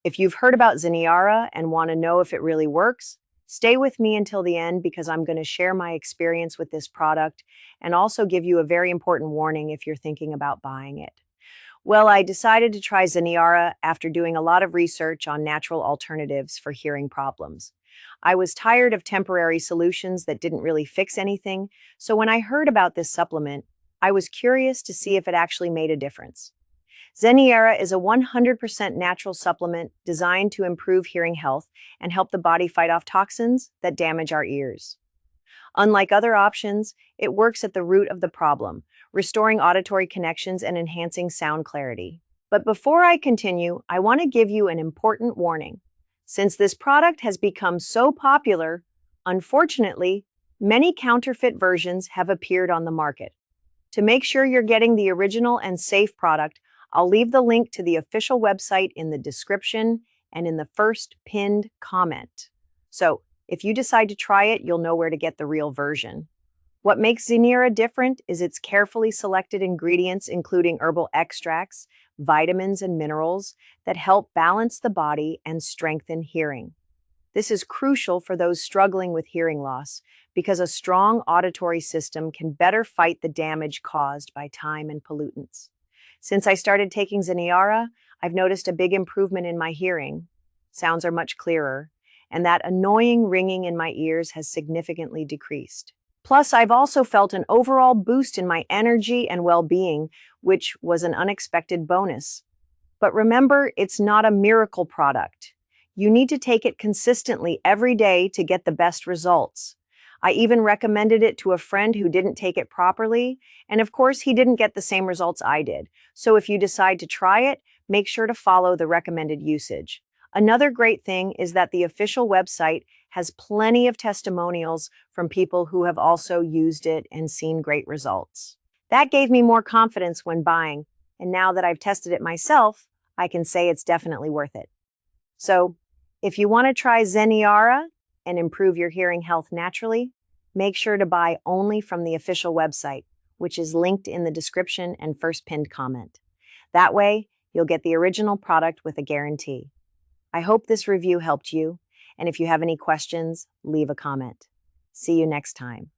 If you've heard about Zeneara and want to know if it really works, stay with me until the end because I'm going to share my experience with this product and also give you a very important warning if you're thinking about buying it. Well, I decided to try Zeneara after doing a lot of research on natural alternatives for hearing problems. I was tired of temporary solutions that didn't really fix anything, so when I heard about this supplement, I was curious to see if it actually made a difference. Zeneara is a 100% natural supplement designed to improve hearing health and help the body fight off toxins that damage our ears. Unlike other options, it works at the root of the problem, restoring auditory connections and enhancing sound clarity. But before I continue, I want to give you an important warning. Since this product has become so popular, unfortunately, many counterfeit versions have appeared on the market. To make sure you're getting the original and safe product, I'll leave the link to the official website in the description and in the first pinned comment. So, if you decide to try it, you'll know where to get the real version. What makes Zeneara different is its carefully selected ingredients, including herbal extracts, vitamins, and minerals that help balance the body and strengthen hearing. This is crucial for those struggling with hearing loss because a strong auditory system can better fight the damage caused by time and pollutants. Since I started taking Zeneara, I've noticed a big improvement in my hearing. Sounds are much clearer, and that annoying ringing in my ears has significantly decreased. Plus, I've also felt an overall boost in my energy and well-being, which was an unexpected bonus. But remember, it's not a miracle product. You need to take it consistently every day to get the best results. I even recommended it to a friend who didn't take it properly, and of course, he didn't get the same results I did. So if you decide to try it, make sure to follow the recommended usage. Another great thing is that the official website has plenty of testimonials from people who have also used it and seen great results. That gave me more confidence when buying, and now that I've tested it myself, I can say it's definitely worth it. So, if you want to try Zeneara and improve your hearing health naturally, make sure to buy only from the official website, which is linked in the description and first pinned comment. That way, you'll get the original product with a guarantee. I hope this review helped you, and if you have any questions, leave a comment. See you next time.